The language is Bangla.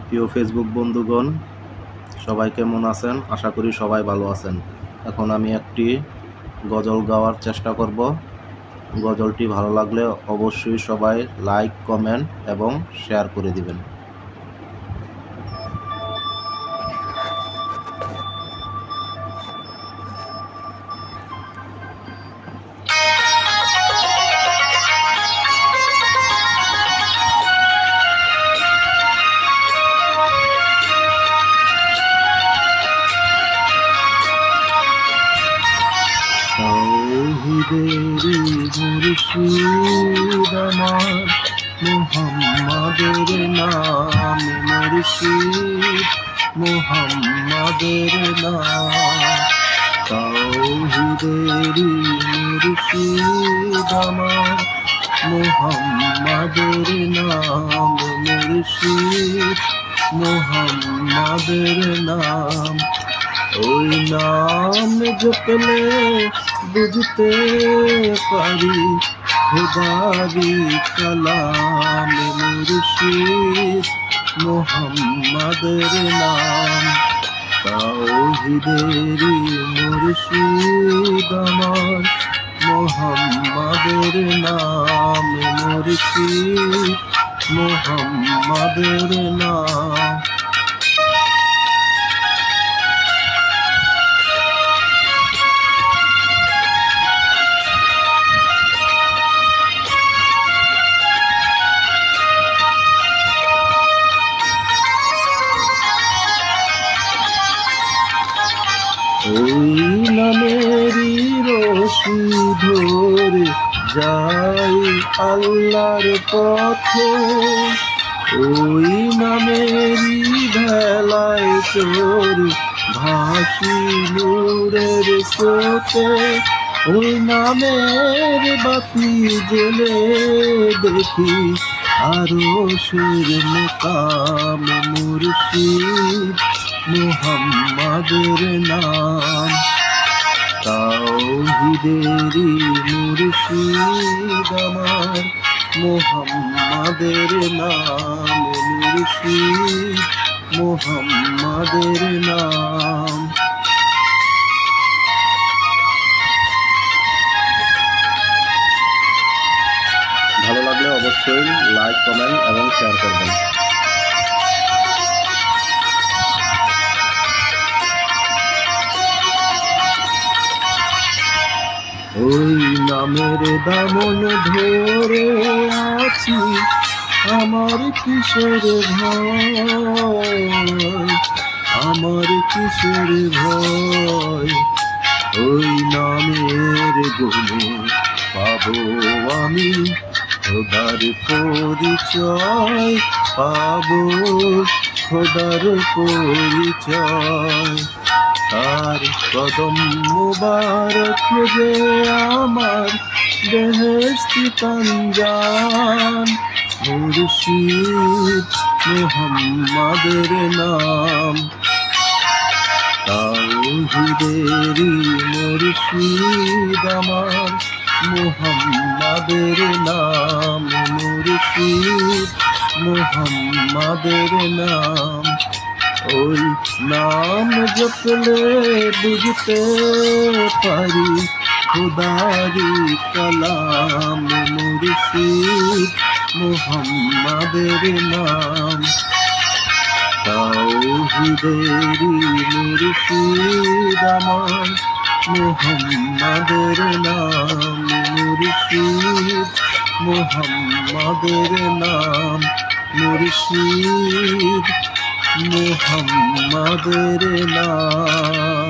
প্রিয় ফেসবুক বন্ধুগণ, সবাই কেমন আছেন? আশা করি সবাই ভালো আছেন। এখন আমি একটি গজল গাওয়ার চেষ্টা করব। গজলটি ভালো লাগলে অবশ্যই সবাই লাইক, কমেন্ট এবং শেয়ার করে দিবেন। তাওহীদেরি মুর্শিদ আমার, মুহাম্মাদের নাম মুর্শিদ, মুহাম্মাদের নাম। তাওহীদেরি মুর্শিদ আমার, মুহাম্মাদের নাম মুর্শিদ, মুহাম্মাদের নাম। ওই নাম জপলে বুঝতে পারি খোদারি কালাম মুর্শিদ, মুহাম্মাদের নাম। তাওহীদেরি মুর্শিদ আমার, মুহাম্মাদের নাম মুর্শিদ, মুহাম্মাদের নাম। ওই নামেরই রশি ধরে যাই আল্লাহর পথে, ওই নামেরই ভেলায় চড়ে ভাসি নূরের স্রোতে। ওই নামের বাতি জ্বেলে দেখি আরশের মুকাম মুর্শিদ, মুহাম্মাদের নাম। তাওহীদেরি মুর্শিদ আমার, মুহাম্মাদের নাম মুর্শিদ, মুহাম্মাদের নাম। ভালো লাগলে অবশ্যই লাইক, কমেন্ট এবং শেয়ার করবেন। ওই নামের দামন ধরে আছি, আমার কিসের ভয়, আমার কিসের ভয়। ওই নামের গুণে পাবো আমি খোদার পরিচয়, পাবো খোদার পরিচয়। তার কদম মুবারক যে আমার বেহেশতি তানজান মুর্শিদ, মুহাম্মাদের নাম। তাওহীদেরি মুর্শিদ আমার, মুহাম্মাদের নাম মুর্শিদ, মুহাম্মাদের নাম। ওই নাম জপলে বুঝতে পারি খোদারি কালাম মুর্শিদ, মুহাম্মাদের নাম। তাওহীদেরি মুর্শিদ আমার, মুহাম্মাদের নাম মুর্শিদ, মুহাম্মাদের নাম মুর্শিদ, মুহাম্মাদের নাম।